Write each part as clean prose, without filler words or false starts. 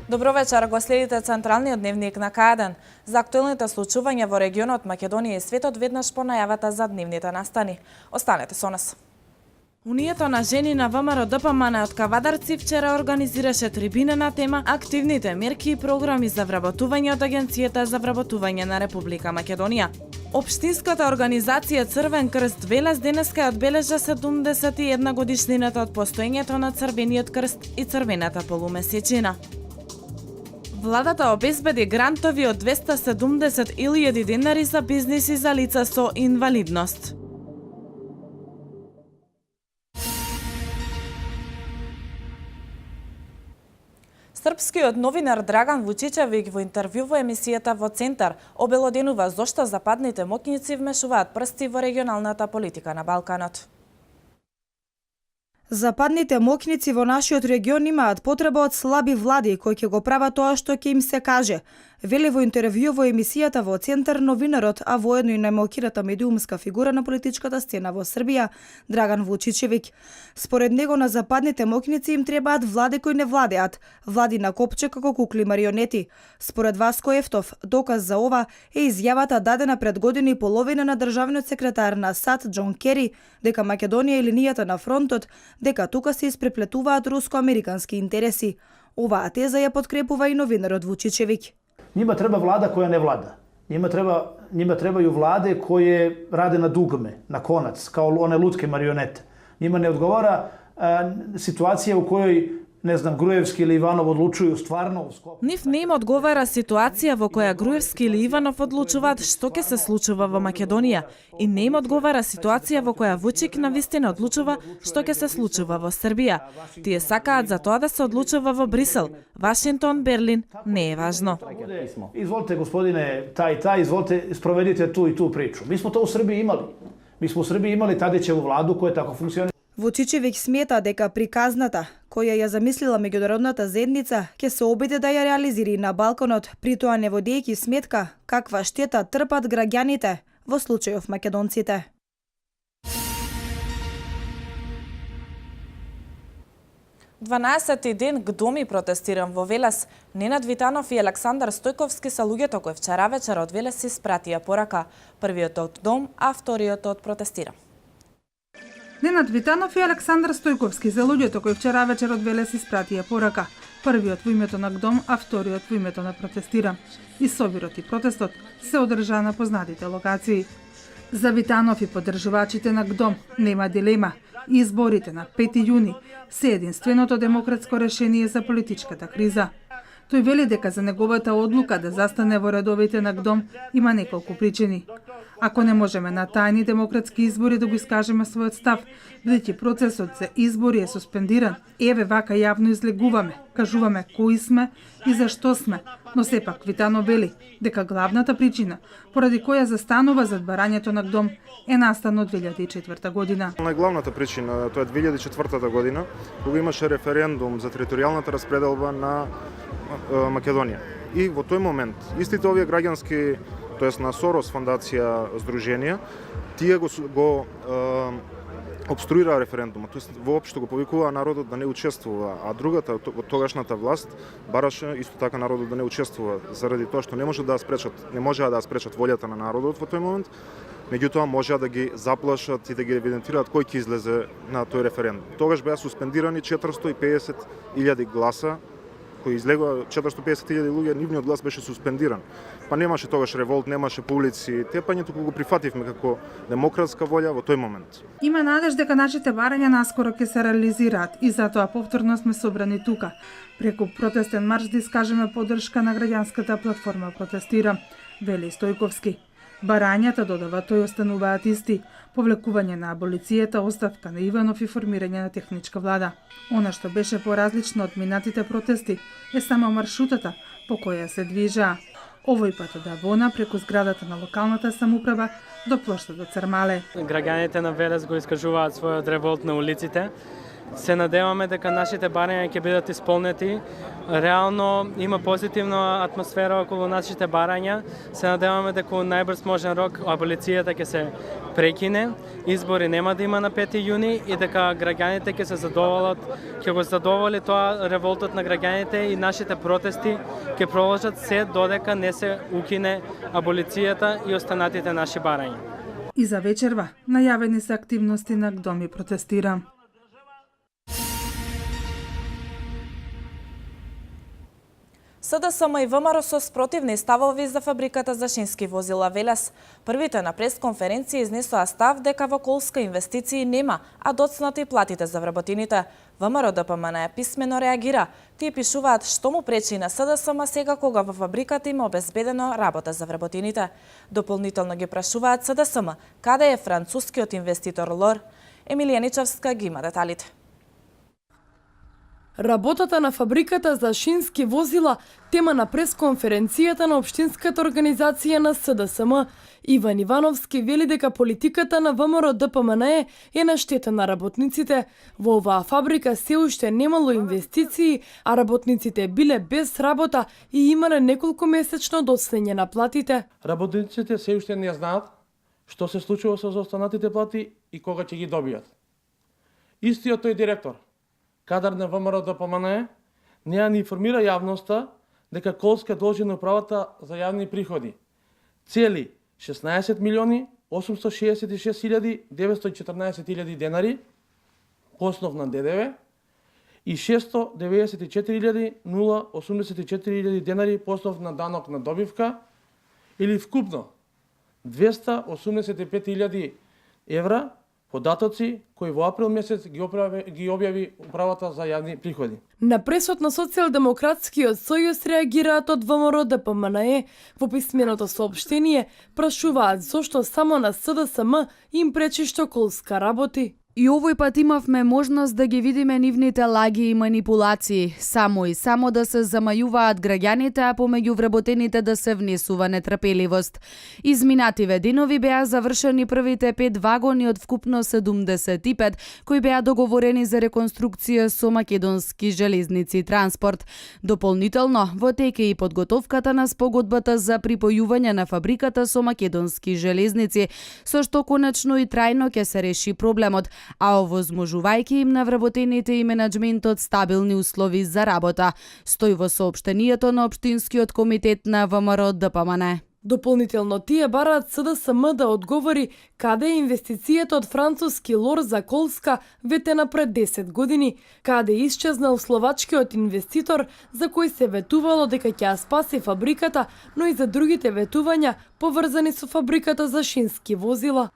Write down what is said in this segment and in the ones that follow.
Добро вечер, го следите централниот дневник на К1. За актуелните случувања во регионот Македонија и светот веднаш по најавата за дневните настани. Останете со нас. Унијата на жени на ВМРО ДПМН од Кавадарци вчера организираше трибина на тема активните мерки и програми за вработување од Агенцијата за вработување на Република Македонија. Општинската организација Црвен крст Велес денеска ја одбележа 71 годишнината од постоењето на Црвениот крст и Црвената полумесечина. Владата обезбеди грантови од 270.000 денари за бизниси за лица со инвалидност. Српскиот новинар Драган Вучичевиќ во интервју во емисијата во Центар обелоденува зошто западните моќници вмешуваат прсти во регионалната политика на Балканот. Западните моќници во нашиот регион имаат потреба од слаби влади кои ќе го прават тоа што ќе им се каже, вели во интервју во емисијата во Центар новинарот, а воедно и најмалкирата медиумска фигура на политичката сцена во Србија, Драган Вучичевиќ. Според него на западните моќници им требаат влади кои не владеат, влади на копче како кукли марионети. Според Васко Ефтов, доказ за ова е изјавата дадена пред година и половина на државниот секретар на САД Џон Кери, дека Македонија е линијата на фронтот, дека тука се испреплетуваат руско-американски интереси. Оваа теза ја подкрепува и новинарот Вучичевиќ. Njima treba vlada koja ne vlada. Njima trebaju vlade koje rade na dugme, na konac, kao one lutke marionete. Njima ne odgovara situacija u kojoj, ne znam, Gruevski ili Ivanov odlučuju stvarno u Skopju. Нив не им одговара ситуација во која Груевски или Иванов одлучуваат што ќе се случува во Македонија и не им одговара ситуација во која Вучик навистина одлучува што ќе се случува во Србија. Тие сакаат за тоа да се одлучува во Брисел, Вашингтон, Берлин, не е важно. Izvolite gospodine taj, izvolite sprovedite tu i tu priču. Mi smo to u Srbiji imali. Mi smo u Srbiji imali Tadićevu vladu koja tako funkcioniše. Вучичевиќ смета дека приказната, која ја замислила меѓународната заедница, ќе се обиде да ја реализира на Балканот, при тоа не водејќи сметка каква штета трпат граѓаните, во случајов македонците. Дванаесети ден гдоми протестирам во Велес. Ненад Витанов и Александар Стојковски се луѓето кои вчера вечер од Велес испратија порака. Првиот од дом, а вториот од протестирам. Ненад Витанов и Александар Стојковски за луѓето кои вчера вечер од Велес испратија порака. Првиот во името на ГДОМ, а вториот во името на протестирам. И собирот и протестот се одржаа на познатите локации. За Витанов и поддржувачите на ГДОМ нема дилема. Изборите на 5 јуни се единственото демократско решение за политичката криза. Тој вели дека за неговата одлука да застане во редовите на ГДОМ има неколку причини. Ако не можеме на тајни демократски избори да го искажеме својот став, бидејќи процесот за избори е суспендиран, еве вака јавно излегуваме, кажуваме кои сме и зашто сме, но сепак Витанов вели дека главната причина поради која застанува зад барањето на ГДОМ е настанот 2004 година. Најглавната причина тоа е 2004 година, кога имаше референдум за територијалната распределба на Македонија. И во тој момент истите овие граѓански, тоест на Сорос фондација здруженија, тие го обструираа референдумот, тоест воопшто го повикуваа народот да не учествува, а другата од тогашната власт бараше исто така народот да не учествува заради тоа што не можеа да ја спречат волјата на народот во тој момент, меѓутоа можеа да ги заплашат и да ги евидентираат кој ќе излезе на тој референдум. Тогаш беа суспендирани 450.000 гласа кои излегува 450.000 луѓе, нивниот глас беше суспендиран. Па немаше тогаш револт, немаше по улици, тепање, туку го прифативме како демократска волја во тој момент. Има надеж дека нашите барања наскоро ќе се реализираат и затоа повторно сме собрани тука. Преку протестен марш да искажеме поддршка на граѓанската платформа Протестирам, вели Стојковски. Барањата, додава тој, остануваат исти. Повлекување на аболицијата, оставка на Иванов и формирање на техничка влада. Она што беше поразлично од минатите протести е само маршрутата по која се движаа. Овој пат од Авона преку зградата на локалната самоуправа до плоштадот Црмале. Граѓаните на Велес го искажуваат својот револт на улиците. Се надеваме дека нашите барања ќе бидат исполнети Реално има позитивна атмосфера околу нашите барања. Се надеваме дека во најбрз можен рок аболицијата ќе се прекине, избори нема да има на 5 јуни и дека граѓаните ќе се задоволат, ќе го задоволи тоа револтот на граѓаните и нашите протести ќе продолжат се додека не се укине аболицијата и останатите наши барања. И за вечерва најавени се активности на ГДОМ и протестира. СДСМ и ВМРО со спротивни ставови за фабриката за шински возила Велес. Првите на пресконференција изнесоа став дека во Колска инвестиции нема, а доцнати платите за вработините. ВМРО ДПМН писмено реагира. Тие пишуваат што му пречи на СДСМ сега кога во фабриката има обезбедено работа за вработините. Дополнително ги прашуваат СДСМ каде е францускиот инвеститор ЛОР. Емилија Ничевска ги има деталите. Работата на фабриката за шински возила тема на пресконференцијата на Општинската организација на СДСМ. Иван Ивановски вели дека политиката на ВМРО ДПМН е на штета на работниците. Во оваа фабрика се уште немало инвестиции, а работниците биле без работа и имале неколку месечно доцнење на платите. Работниците се уште не знаат што се случува со останатите плати и кога ќе ги добијат. Истиот тој директор, кадар на ВМРО ДПМН, не ни информира јавноста дека Колска должи на управата за јавни приходи цели 16 милиони 866.914 денари по основ на ДДВ и 694.084 денари по основ на данок на добивка или вкупно 285.000 евра податоци кои во април месец ги објави управата за јавни приходи. На пресот на Социјалдемократскиот сојуз реагираат од ВМРО ДПМН. Во писменото соопштение прашуваат зошто само на СДСМ им пречи што Колска работи. И овој пат имавме можност да ги видиме нивните лаги и манипулации, само и само да се замајуваат граѓаните, а помеѓу вработените да се внесува нетрпеливост. Изминативе денови беа завршени првите 5 вагони од вкупно 75 кои беа договорени за реконструкција со Македонски железници транспорт. Дополнително во тек е и подготовката на спогодбата за припојување на фабриката со Македонски железници, со што конечно и трајно ќе се реши проблемот, а овозможувајќи им на вработените и менаџментот стабилни услови за работа, стои во соопштението на Општинскиот комитет на ВМРО ДПМН. Дополнително тие бараат СДСМ да одговори каде е инвестицијата од француски ЛОР за Колска ветена пред 10 години, каде исчезнал словачкиот инвеститор за кој се ветувало дека ќе ја спаси фабриката, но и за другите ветувања поврзани со фабриката за шински возила.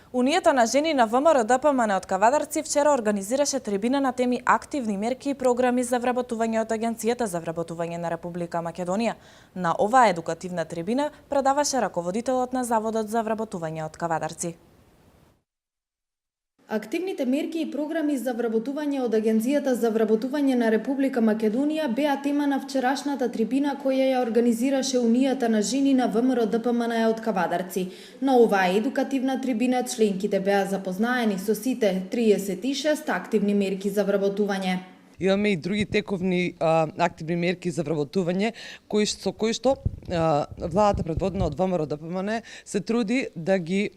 Унијата на жени на ВМРО ДПМН од Кавадарци вчера организираше трибина на теми активни мерки и програми за вработување од Агенцијата за вработување на Република Македонија. На оваа едукативна трибина предаваше раководителот на Заводот за вработување од Кавадарци. Активните мерки и програми за вработување од Агенцијата за вработување на Република Македонија беа тема на вчерашната трибина која ја организираше Унијата на жени на ВМРО ДПМН од Кавадарци. На оваа едукативна трибина членките беа запознаени со сите 36 активни мерки за вработување. Имаме и други тековни активни мерки за вработување, со кои што владата предводена од ВМРО ДПМН се труди да ги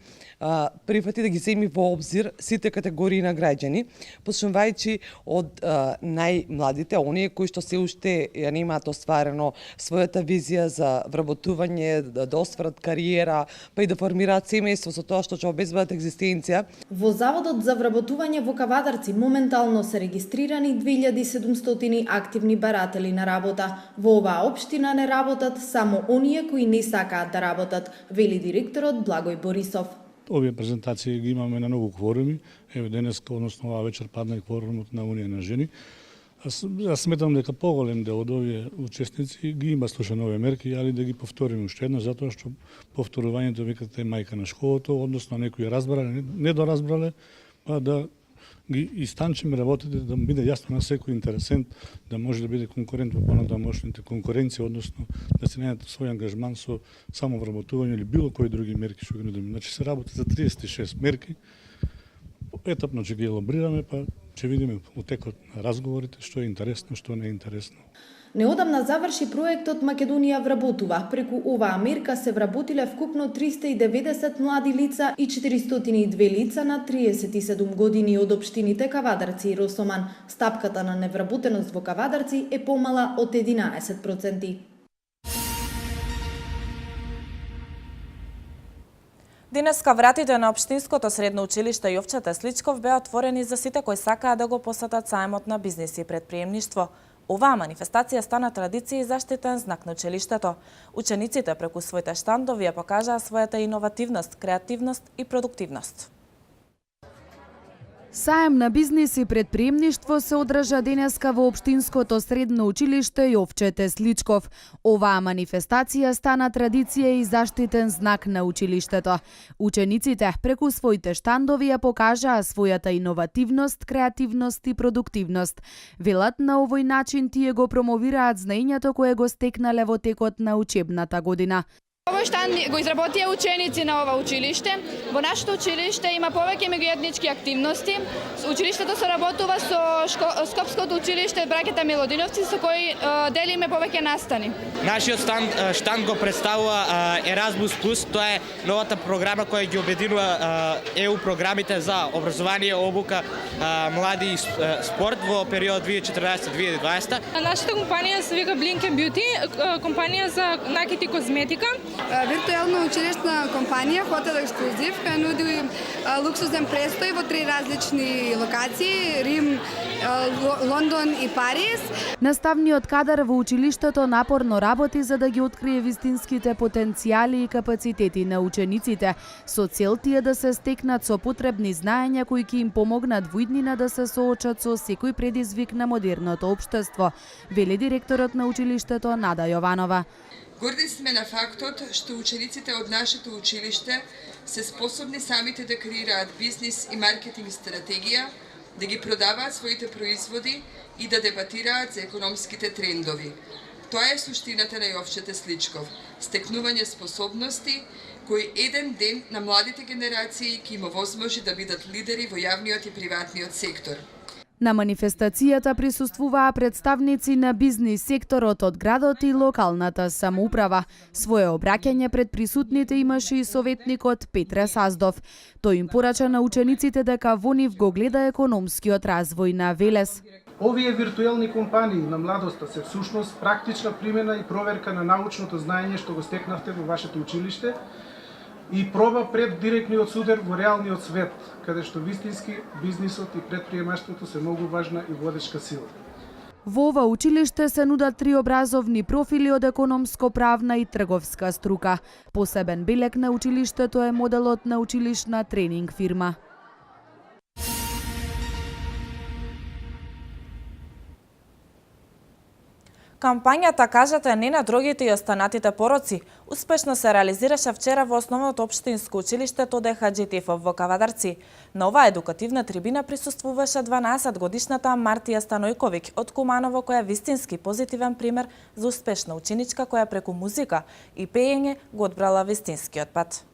прифати, да ги земи во обзир сите категории на граѓани, почнувајќи од најмладите, оние кои што се уште ја немаат остварено својата визија за вработување, да остварат кариера, па и да формираат семејство со тоа што ќе обезбедат екзистенција. Во Заводот за вработување во Кавадарци моментално се регистрирани 2700 активни баратели на работа. Во оваа општина не работат само оние кои не сакаат да работат, вели директорот Благој Борисов. Овие презентации ги имаме на многу кворуми. Еве денеска, односно оваа вечер падна и кворумот на Унија на жени. Јас сметам дека поголем дел од овие учесници ги има слушано овие мерки, али да ги повториме уште еднаш, затоа што повторувањето викате е мајка на школото, односно некои разбрале, недоразбрале, па да ги истанчиме работите, да биде јасно на секој интересент, да може да биде конкурент во понатамошните конкуренција, односно да се најдат свој ангажман со самовработување или било кои други мерки што ги нудиме. Значи се работи за 36 мерки етапно ќе ги елаборираме, па ќе видиме во текот на разговорите што е интересно, што не е интересно. Неодамна заврши проектот Македонија вработува. Преку оваа мерка се вработиле вкупно 390 млади лица и 402 лица на 37 години од општините Кавадарци и Росоман. Стапката на невработеност во Кавадарци е помала од 11%. Денеска вратите на Општинското средно училиште Јовче Тесличков беа отворени за сите кои сакаат да го посетат сајмот на бизнис и предприемништво. Оваа манифестација стана традиција и заштитен знак на училиштето. Учениците преку своите штандови ја покажаа својата иновативност, креативност и продуктивност. Саем на бизнис и предприемништво се одржа денеска во Општинското средно училиште Јовче Тесличков. Оваа манифестација стана традиција и заштитен знак на училиштето. Учениците преку своите штандови ја покажаа својата иновативност, креативност и продуктивност. Велат на овој начин тие го промовираат знаењето кое го стекнале во текот на учебната година. Овој штанд го изработија ученици на ова училиште. Во нашето училиште има повеќе меѓуетнички активности. Училиштето соработува со Скопското училиште браќата Милодиновци со кои делиме повеќе настани. Нашиот штанд го представува Erasmus Plus, тоа е новата програма која ги обединува ЕУ програмите за образование, обука, млади и спорт во период 2014-2020. Нашата компанија се вика Blink & Beauty, компанија за накит и козметика. Виртуелна училишна компанија Хотел Ексклузив, која нуди луксузен престој во 3 различни локации: Рим, Лондон и Париз. Наставниот кадар во училиштето напорно работи за да ги открие вистинските потенцијали и капацитети на учениците, со цел тие да се стекнат со потребни знаења кои ќе им помогнат во иднина да се соочат со секој предизвик на модерното општество, вели директорот на училиштето Нада Јованова. Горди сме на фактот што учениците од нашето училиште се способни самите да креираат бизнис и маркетинг стратегија, да ги продаваат своите производи и да дебатираат за економските трендови. Тоа е суштината на Јовче Тесличков, стекнување способности кои еден ден на младите генерации ќе им овозможи да бидат лидери во јавниот и приватниот сектор. На манифестацијата присуствуваа представници на бизнис секторот од градот и локалната самоуправа. Своје обраќање пред присутните имаше и советникот Петре Саздов. Тој им порача на учениците дека во нив го гледа економскиот развој на Велес. Овие виртуелни компании на младоста се всушност практична примена и проверка на научното знаење што го стекнавте во вашето училиште и проба пред директниот судер во реалниот свет, каде што вистински бизнисот и предприемаштвото се многу важна и водечка сила. Во ова училиште се нудат 3 образовни профили од економско-правна и трговска струка. Посебен белег на училиштето е моделот на училишна тренинг фирма. Кампањата "Кажете не на дрогите и останатите пороци" успешно се реализираше вчера во основното општинско училиште Тоде Хаџитифов во Кавадарци. На оваа едукативна трибина присуствуваше 12-годишната Мартија Станојковиќ од Куманово, која е вистински позитивен пример за успешна ученичка која преку музика и пеење го одбрала вистинскиот пат.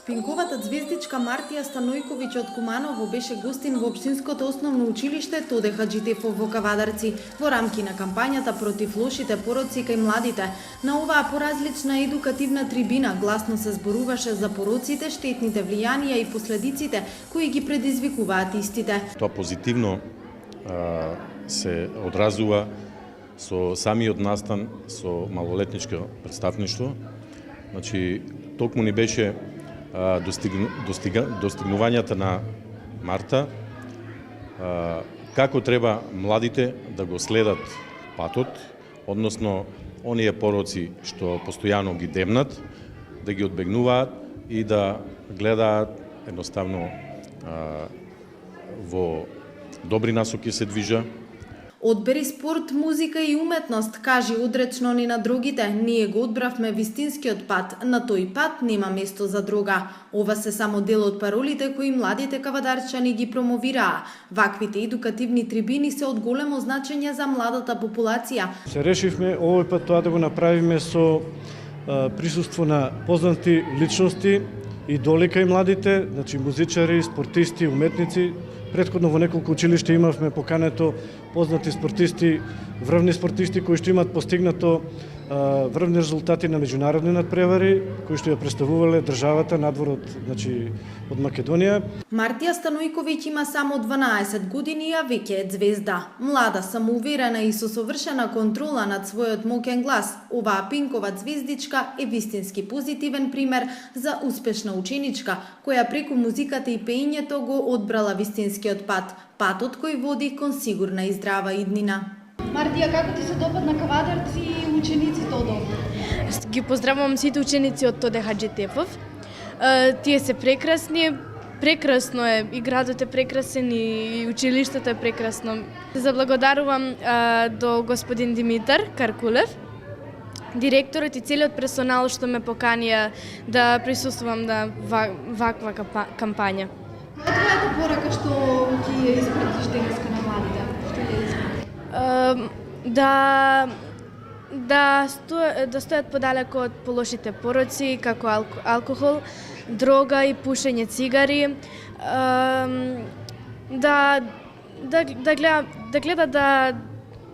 Пинковата звездичка Мартија Станојковиќ од Куманово беше гостин во општинското основно училиште Тоде Хаџитифов во Кавадарци во рамки на кампањата против лошите пороци кај младите. На оваа поразлична едукативна трибина гласно се зборуваше за пороците, штетните влијанија и последиците кои ги предизвикуваат истите. Тоа позитивно се одразува со самиот настан со малолетничко представништво. Значи, токму ни беше достигнувањата на Марта, како треба младите да го следат патот, односно оние пороци што постојано ги демнат, да ги одбегнуваат и да гледаат едноставно во добри насоки се движа. Одбери спорт, музика и уметност, кажи одречно ни на другите. Ние го одбравме вистинскиот пат. На тој пат нема место за друга. Ова се само дел од паролите кои младите кавадарчани ги промовираа. Ваквите едукативни трибини се од големо значење за младата популација. Се решивме овој пат тоа да го направиме со присуство на познати личности, идоли кај младите, значи музичари, спортисти, уметници. Претходно во неколку училишта имавме покането познати спортисти, врвни спортисти кои што имаат постигнато врвни резултати на меѓународни надпревари, кои што ја представувале државата надвор од Македонија. Мартија Станојковиќ има само 12 години, а веќе е звезда. Млада, самоуверена и со совршена контрола над својот моќен глас, оваа пинкова звездичка е вистински позитивен пример за успешна ученичка, која преку музиката и пеењето го одбрала вистинскиот пат, патот кој води кон сигурна и здрава иднина. Мартија, како ти се допадна кавадарци и ученици ТОДО? Ги поздравувам сите ученици од ТОДО Хаџитепов. Тие се прекрасни, прекрасно е, и градот е прекрасен, и училиштето е прекрасно. Заблагодарувам до господин Димитар Каркулев, директорот и целиот персонал што ме поканија да присуствувам на ваква кампања. Која е твојата порака што ќе ја испратиш денеска на младите? Што ја испратиш? Да стојат подалеку од полошите пороци, како алкохол, дрога и пушење цигари, да гледат да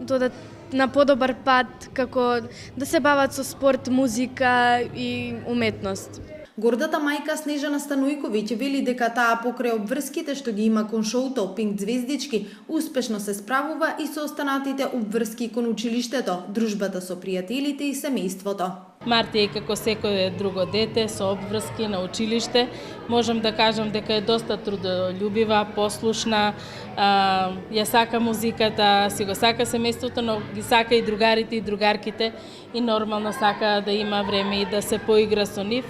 додат на подобар пат, како да се бават со спорт, музика и уметност. Гордата мајка Снежана Станојковиќ вели дека таа покрај обврските што ги има кон шоуто Пинк звездички, успешно се справува и со останатите обврски кон училиштето, дружбата со пријателите и семејството. Мартија, како секое друго дете со обврски на училиште, можам да кажам дека е доста трудолюбива, послушна, ја сака музиката, си го сака семејството, но ги сака и другарите и другарките и нормално сака да има време и да се поигра со нив.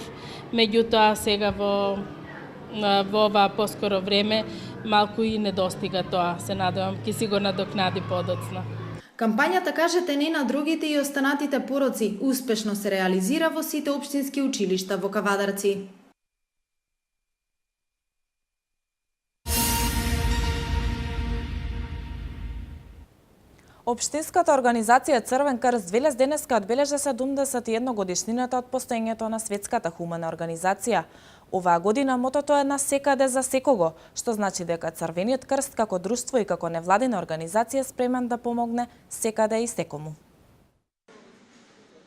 Меѓутоа, сега во ова поскоро време малку и недостига тоа. Се надевам ќе си го надокнади подоцна. Кампањата Кажете не на другите и останатите пороци успешно се реализира во сите општински училишта во Кавадарци. Општинската организација Црвен крст Велес денеска одбележа 71 годишнината од постоењето на Светската хумана организација. Оваа година мотото е на секаде за секого, што значи дека Црвениот крст како друштво и како невладина организација е спремен да помогне секаде и секому.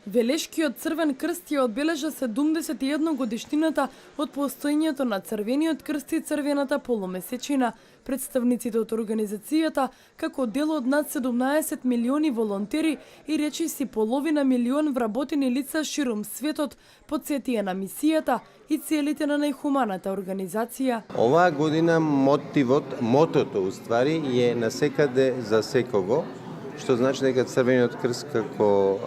Велешкиот Црвен крст ја одбележа 71 годишнината од постоењето на Црвениот крст и Црвената полумесечина. Представниците од организацијата, како дел од над 17 милиони волонтери и речиси половина милион вработени лица ширум светот, потсетија на мисијата и целите на најхуманата организација. Оваа година мотото уствари е насекаде за секого, што значи дека Црвениот крст како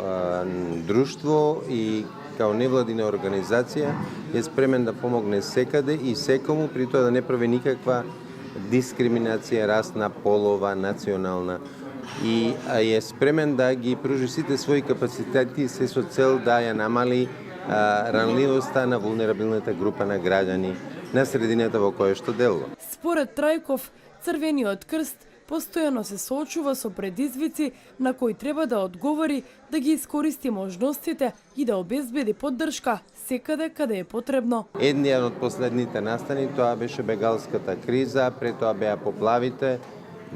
друштво и како невладина организација е спремен да помогне секаде и секому, при тоа да не прави никаква дискриминација расна, полова, национална и е спремен да ги пружи сите своји капацитети се со цел да ја намали ранливоста на вулнерабилната група на граѓани на средината во која што делува. Според Трајков, Црвениот крст постојано се соочува со предизвици на кои треба да одговори, да ги искористи можностите и да обезбеди поддршка секаде каде е потребно. Едниот од последните настани тоа беше бегалската криза, пред тоа беа поплавите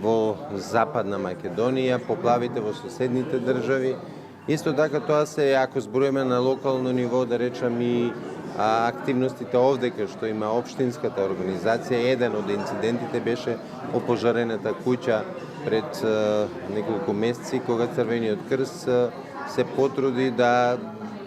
во Западна Македонија, поплавите во соседните држави. Исто така тоа се, ако зброиме на локално ниво, да речам и активностите овдека што има општинската организација. Еден од инцидентите беше опожарената куќа пред неколку месеци, кога Црвениот крст се потруди да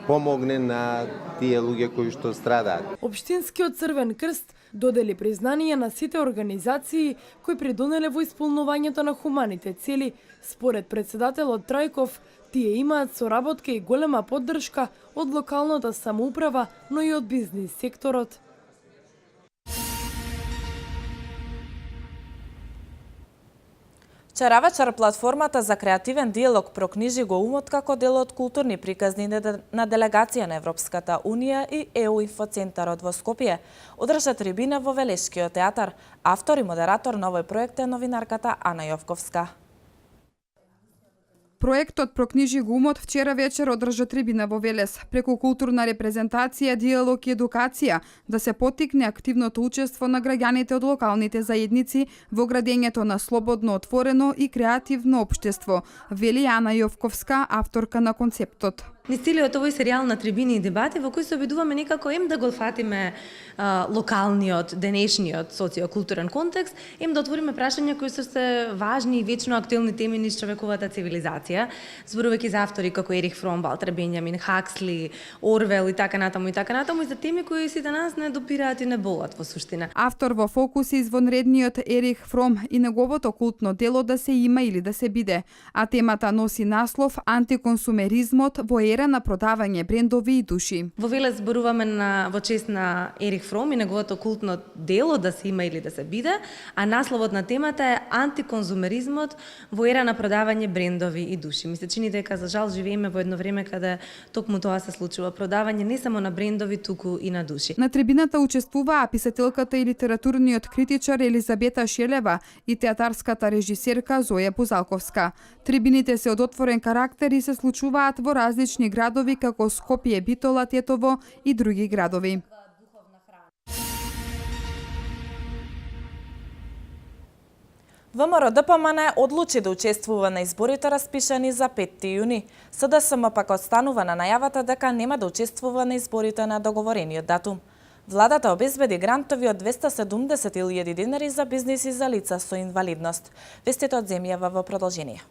помогне на тие луѓе кои што страдаат. Општинскиот Црвен крст додели признание на сите организации кои придонеле во исполнувањето на хуманите цели. Според председателот Трајков, тие имаат соработка и голема поддршка од локалната самоуправа, но и од бизнис секторот. Вчера вечер платформата за креативен диалог прокнижи го умот како дел од културни приказни на делегација на Европската Унија и ЕУ инфоцентарот во Скопје. Одржа трибина во Велешкиот театар. Автор и модератор на овој проект е новинарката Ана Јовковска. Проектот Прокнижи го умот вчера вечер одржа трибина во Велес преку културна репрезентација, диалог и едукација да се поттикне активното учество на граѓаните од локалните заедници во градењето на слободно, отворено и креативно општество, вели Ана Јовковска, авторка на концептот. Низ целиот овој серијал на трибини и дебати во кои се обидуваме некако да го фатиме локалниот, денешниот социокултурен контекст, да отвориме прашања кои се важни и вечно актуелни теми низ човековата цивилизација, зборувајќи за автори како Ерих Фром, Валтер Бенјамин, Хаксли, Орвел и така натаму и за теми кои сите нас не допираат и не болат во суштина. Автор во фокус е извонредниот Ерих Фром и неговото култно дело Да се има или да се биде, а темата носи наслов Антиконсумеризмот во ера на продавање брендови и души. Во Велес зборуваме во чест на Ерих Фром и неговото култно дело Да се има или да се биде, а насловот на темата е Антиконзумеризмот во ера на продавање брендови и души. Ми се чини дека за жал живееме во едно време каде токму тоа се случува, продавање не само на брендови, туку и на души. На трибината учествуваа писателката и литературниот критичар Елизабета Шелева и театарската режисерка Зоја Бузалковска. Трибините се од отворен карактер и се случуваат во различни градови како Скопје, Битола, Тетово и други градови. ВМРО ДПМН одлучи да учествува на изборите распишани за 5 јуни. СДСМ пак останува на најавата дека нема да учествува на изборите на договорениот датум. Владата обезбеди грантови од 270.000 денари за бизнис и за лица со инвалидност. Вестите од Земјава во продолжение.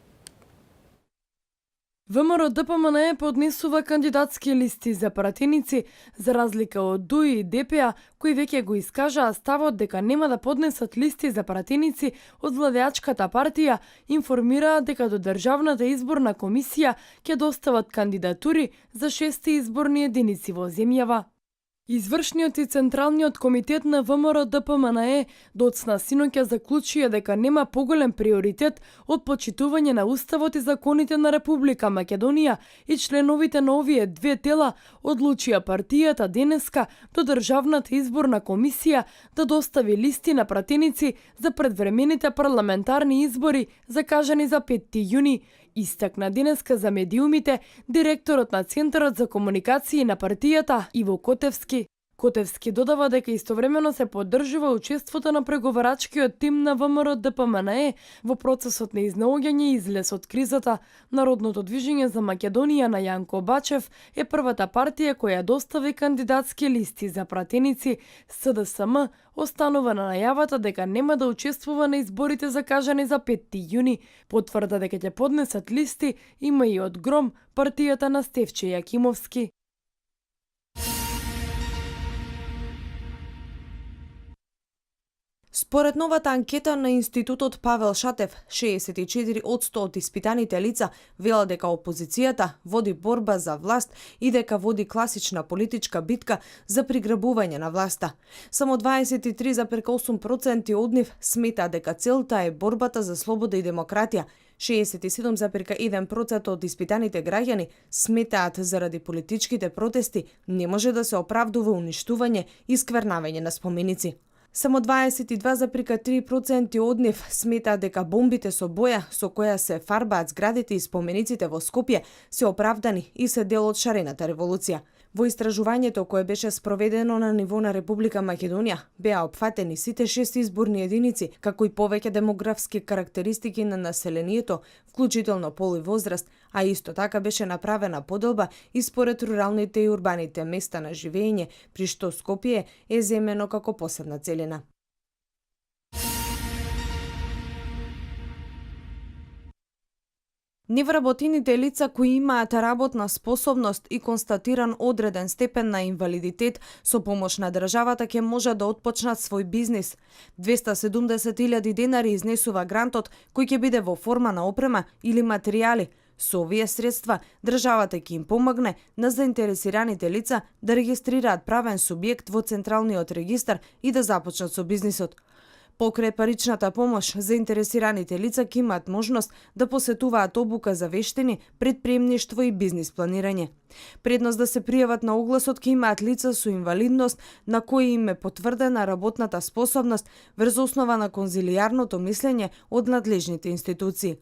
ВМРО ДПМН поднесува кандидатски листи за пратеници, за разлика од ДУИ и ДПА, кои веќе го искажаа ставот дека нема да поднесат листи за пратеници од владеачката партија, информираат дека до Државната изборна комисија ќе достават кандидатури за 6 изборни единици во земјава. Извршниот и Централниот комитет на ВМРО ДПМН доцна синоќа заклучија дека нема поголем приоритет од почитување на Уставот и законите на Република Македонија и членовите на овие две тела одлучија партијата денеска до Државната изборна комисија да достави листи на пратеници за предвремените парламентарни избори закажани за 5 јуни. Истакна денеска за медиумите директорот на Центарот за комуникации на партијата Иво Котевски. Котевски додава дека истовремено се поддржува учеството на преговарачкиот тим на ВМРО ДПМН во процесот на изнаоѓање и излез од кризата. Народното движење за Македонија на Јанко Бачев е првата партија која достави кандидатски листи за пратеници. СДСМ останува на најавата дека нема да учествува на изборите закажани за 5 јуни. Потврда дека ќе поднесат листи има и од ГРОМ, партијата на Стефче Јакимовски. Според новата анкета на Институтот Павел Шатев, 64% од испитаните лица велат дека опозицијата води борба за власт и дека води класична политичка битка за приграбување на власта. Само 23,8% од нив смета дека целта е борбата за слобода и демократија. 67,1% од испитаните граѓани сметаат заради политичките протести не може да се оправдува уништување и сквернавање на споменици. Само 22,3% од нив сметаат дека бомбите со боја со која се фарбаат зградите и спомениците во Скопје се оправдани и се дел од шарената револуција. Во истражувањето кое беше спроведено на ниво на Република Македонија, беа опфатени сите 6 изборни единици, како и повеќе демографски карактеристики на населението, вклучително пол и возраст, а исто така беше направена поделба и според руралните и урбаните места на живење, при што Скопје е земено како посебна целина. Невработените лица кои имаат работна способност и констатиран одреден степен на инвалидитет со помош на државата ќе можат да отпочнат свој бизнис. 270.000 денари изнесува грантот кој ќе биде во форма на опрема или материјали. Со овие средства државата ќе им помогне на заинтересираните лица да регистрираат правен субјект во Централниот регистар и да започнат со бизнисот. Покрај паричната помош, заинтересираните лица ќе имаат можност да посетуваат обука за вештини, предприемништво и бизнис планирање. Предност да се пријават на огласот ќе имаат лица со инвалидност на кои им е потврдена работната способност врз основа на конзилијарното мислење од надлежните институции.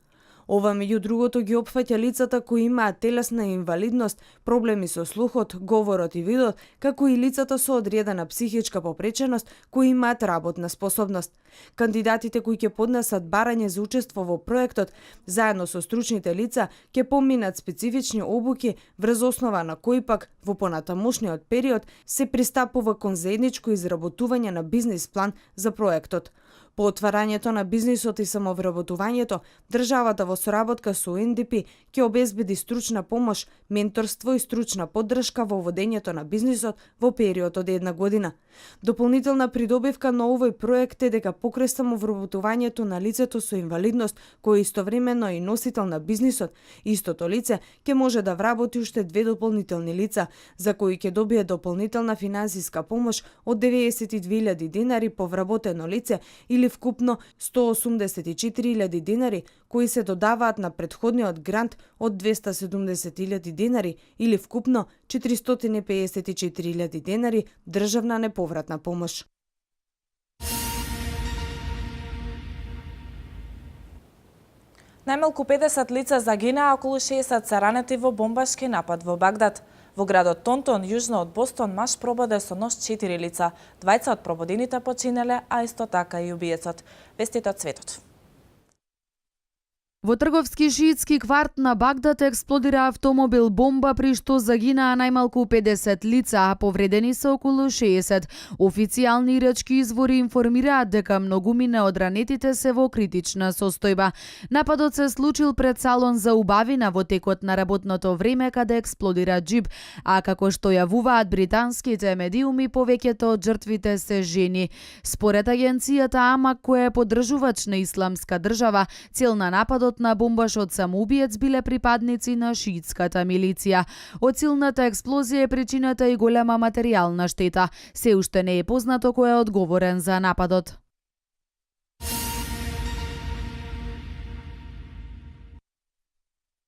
Ова меѓу другото ги опфаќа лицата кои имаат телесна инвалидност, проблеми со слухот, говорот и видот, како и лицата со одредена психичка попреченост кои имаат работна способност. Кандидатите кои ќе поднесат барање за учество во проектот, заедно со стручните лица, ќе поминат специфични обуки врз основа на кои пак во понатамошниот период се пристапува кон заедничко изработување на бизнис план за проектот. По отварањето на бизнисот и самовработувањето, државата во соработка со УНДП ќе обезбеди стручна помош, менторство и стручна поддршка во водењето на бизнисот во период од 1 година. Дополнителна придобивка на овој проект е дека покрај самовработувањето на лицето со инвалидност, кој е истовремено и носител на бизнисот, истото лице ќе може да вработи уште 2 дополнителни лица, за кои ќе добие дополнителна финансиска помош од 92.000 денари по вработено лице или вкупно 184.000 денари кои се додаваат на претходниот грант од 270.000 денари или вкупно 454.000 денари државна неповратна помош. Најмалку 50 лица загинаа, околу 60 се ранети во бомбашки напад во Багдад. Во градот Тонтон, јужно од Бостон, маш прободе со нож 4 лица. Двајца од прободените починеле, а исто така и убиецот. Вестите од светот. Во трговски шиитски кварт на Багдад експлодира автомобил бомба при што загинаа најмалку 50 лица, а повредени се околу 60. Официјални ирачки извори информираат дека многумина од ранетите се во критична состојба. Нападот се случил пред салон за убавина во текот на работното време каде експлодира џип, а како што јавуваат британските медиуми, повеќето од жртвите се жени. Според агенцијата АМАК, која е поддржувач на Исламска држава, цел на нападот на бомбашот самоубиец биле припадници на шиитската милиција. Од силната експлозија е причината и голема материјална штета. Се уште не е познато кој е одговорен за нападот.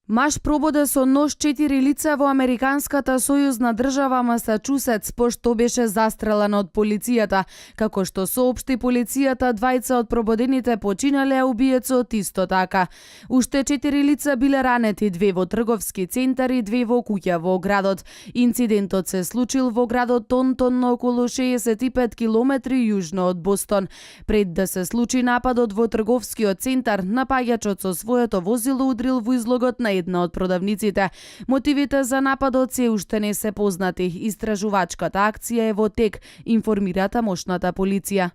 Маш прободе со нож 4 лица во американската сојузна држава Масачусетс, пошто беше застрелен од полицијата. Како што соопшти полицијата, двајца од прободените починале, а убиецот исто така. Уште 4 лица биле ранети, 2 во трговски центар и 2 во куќа во градот. Инцидентот се случил во градот Тонтон на околу 65 километри јужно од Бостон. Пред да се случи нападот во трговскиот центар, напаѓачот со своето возило удрил во излогот на една од продавниците. Мотивите за нападот се уште не се познати. Истражувачката акција е во тек, информира тамошната полиција.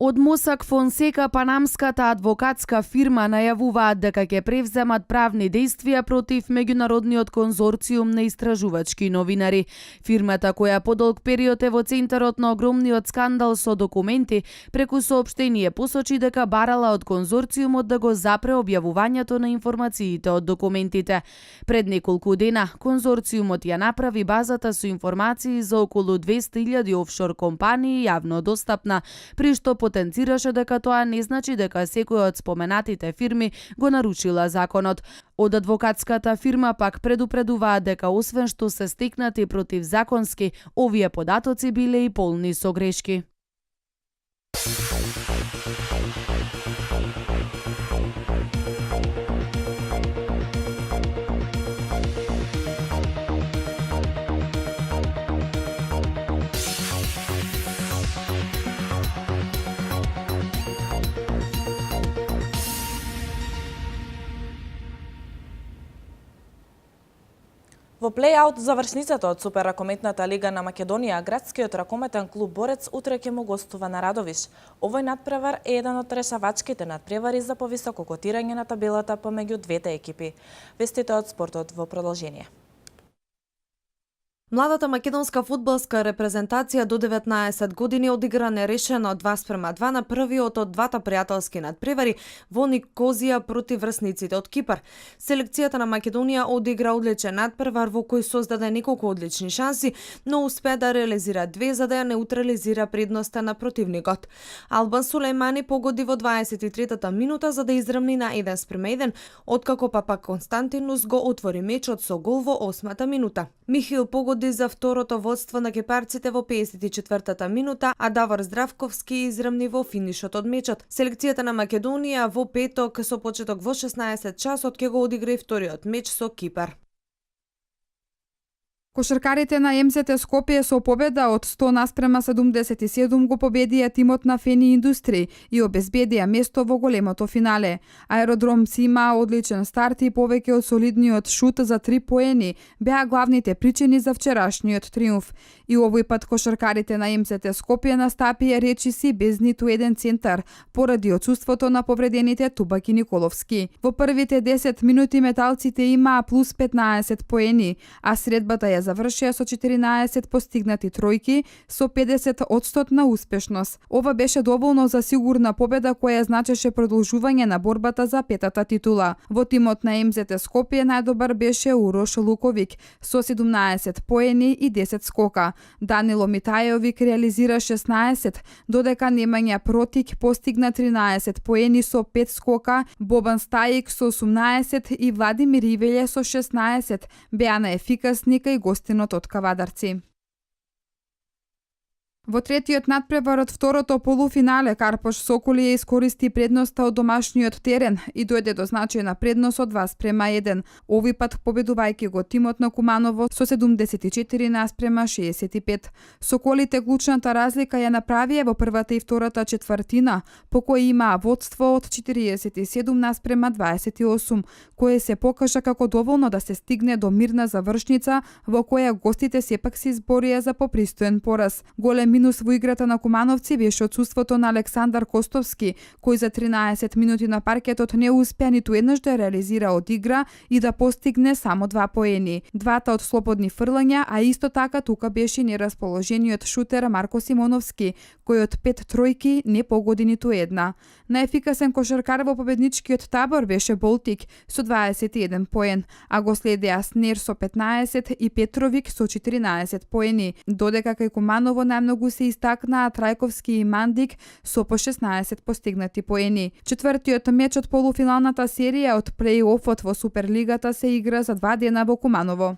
Од Мосак Фонсека, панамската адвокатска фирма, најавуваат дека ќе превземат правни действија против меѓународниот конзорциум на истражувачки новинари. Фирмата, која подолг период е во центарот на огромниот скандал со документи, преку соопштение посочи дека барала од конзорциумот да го запре објавувањето на информациите од документите. Пред неколку дена, конзорциумот ја направи базата со информации за околу 200.000 офшор компании јавно достапна, при што потенцираше дека тоа не значи дека секој од споменатите фирми го нарушила законот. Од адвокатската фирма пак предупредуваат дека освен што се стекнати противзаконски, овие податоци биле и полни со грешки. Во плей-аут завршницата од Суперракометната лига на Македонија, градскиот ракометен клуб Борец утре ќе му гостува на Радовиш. Овој надпревар е еден од решавачките надпревари за повисоко котирање на табелата помеѓу двете екипи. Вестите од спортот во продолжение. Младата македонска фудбалска репрезентација до 19 години одигра нерешено 2:2 на првиот од двата пријателски надпревари во Никозија против врсниците од Кипар. Селекцијата на Македонија одигра одличен надпревар во кој создаде неколку одлични шанси, но успеа да реализира две за да ја неутрализира предноста на противникот. Албан Сулејмани погоди во 23-та минута за да изравни на 1:1, откако Папа Константинус го отвори мечот со гол во 8-та минута. Михил погоди за второто водство на кепарците во 54-та минута, а Давор Здравковски изравни во финишот од мечот. Селекцијата на Македонија во петок со почеток во 16 часот ќе го одигра и вториот меч со Кипар. Кошаркарите на МЗТ Скопје со победа од 100:77 го победија тимот на Фени Индустри и обезбедија место во големото финале. Аеродром си има одличен старт и повеќе од солидниот шут за 3 поени беа главните причини за вчерашниот триумф. И овој пат кошаркарите на МЗТ Скопје настапија речиси без ниту еден центар, поради отсуството на повредените Тубак и Николовски. Во првите 10 минути металците имаа плюс 15 поени, а средбата ја завршија со 14 постигнати тројки со 50% на успешност. Ова беше доволно за сигурна победа која значеше продолжување на борбата за петата титула. Во тимот на МЗТ Скопје најдобар беше Урош Луковик со 17 поени и 10 скока. Данило Митајовик реализира 16, додека Немања Протик постигна 13 поени со 5 скока, Бобан Стајик со 18 и Владимир Ивелје со 16 беа наефикасни кај гостинот од Кавадарци. Во третиот надпревар од второто полуфинале Карпош Соколи ја искористи предноста од домашниот терен и дојде до значајна предност од 2:1. Овој пат победувајќи го тимот на Куманово со 74:65. Соколите клучната разлика ја направија во првата и втората четвртина, по кој имаа водство од 47:28, кое се покажа како доволно да се стигне до мирна завршница во која гостите сепак се изборија за попристоен пораз. Голем минус во играта на Кумановци беше отсуството на Александар Костовски, кој за 13 минути на паркетот не успеа ниту еднаш да реализира од игра и да постигне само 2 поени. Двата од слободни фрлања, а исто така тука беше нерасположениот шутер Марко Симоновски, кој од 5 тројки не погоди ниту една. Најефикасен кошаркар во победничкиот табор беше Болтик со 21 поен, а го следеа Снер со 15 и Петровик со 14 поени, додека кај Куманово најмногу се истакнаа Трајковски и Мандик со по 16 постигнати поени. Четвртиот меч од полуфиналната серија од плей-офот во Суперлигата се игра за 2 дена во Куманово.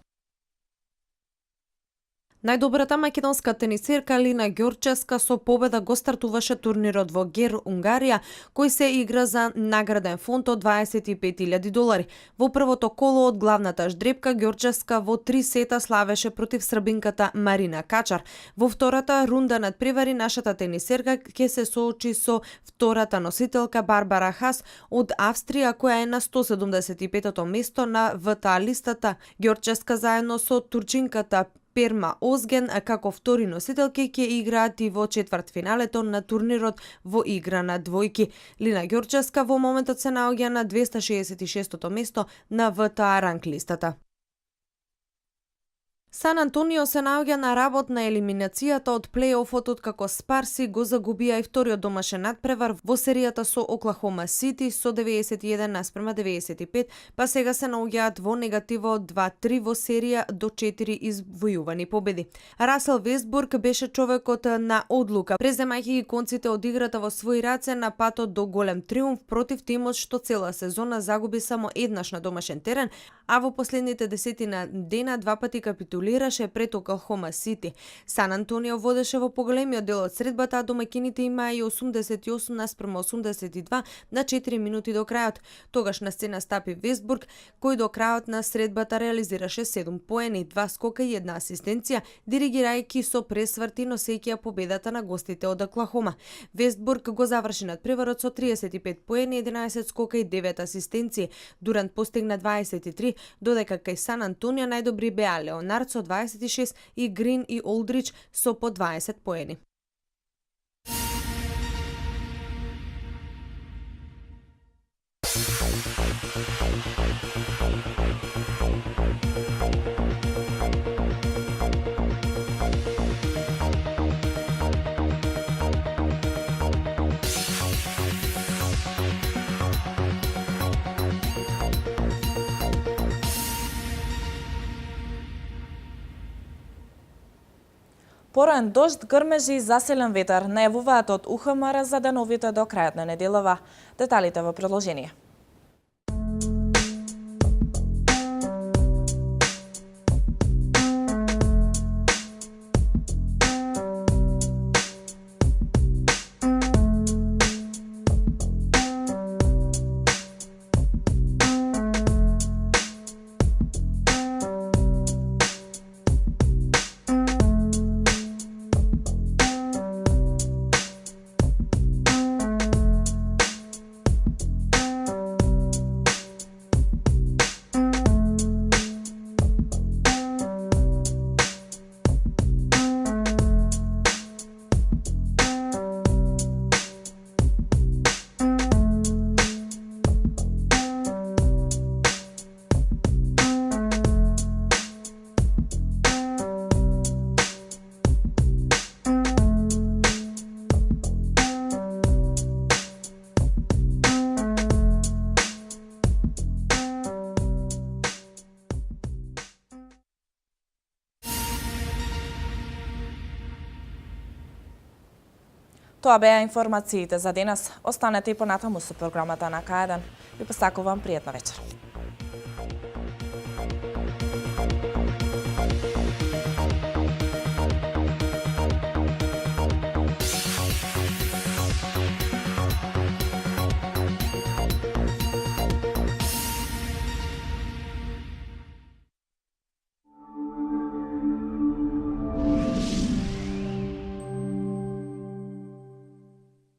Најдобрата македонска тенисерка Лина Ѓорчевска со победа го стартуваше турнирот во Гер, Унгарија, кој се игра за награден фонд од $25,000. Во првото коло од главната ждрепка Ѓорчевска во 3 сета славеше против србинката Марина Качар. Во втората рунда надпревари нашата тенисерка ќе се соочи со втората носителка Барбара Хас од Австрија, која е на 175-то место на ВТА листата. Ѓорчевска заедно со турчинката Перма Озген како втори носителки ќе играат и во четвртфиналето на турнирот во игра на двојки. Лина Ѓорчевска во моментот се наоѓа на 266-то место на ВТА ранг листата. Сан Антонио се наоѓа на работ на елиминацијата од плей-офот откако Спарси го загубија и вториот домашен надпревар во серијата со Оклахома Сити со 91:95, па сега се наоѓаат во негативо 2-3 во серија до 4 извојувани победи. Расел Вестбург беше човекот на одлука, преземајќи ги конците од играта во своји раце на патот до голем триумф против тимот што цела сезона загуби само еднаш на домашен терен, а во последните 10 дена два пати капитулираше пред Оклахома Сити. Сан Антонио водеше во поголемиот дел од средбата, а домаќините имаа и 88:82 на 4 минути до крајот. Тогаш на сцена стапи Вестбург, кој до крајот на средбата реализираше 7 поени, 2 скока и 1 асистенција, диригирајќи со пресврти носејќи победата на гостите од Оклахома. Вестбург го заврши надпреварот со 35 поени, 11 скока и 9 асистенции. Дурант постигна 23, додека кај Сан Антонио најдобри беа Леонард со 26 и Грин и Олдрич со по 20 поени. Пороен дожд, грмежи и заселен ветер најавуваат од УХМР за деновите до крајот на неделава. Деталите во продолжение. Тоа беа информациите за денес. Останете и понатаму со програмата на К1. Ви посакувам пријатна вечер.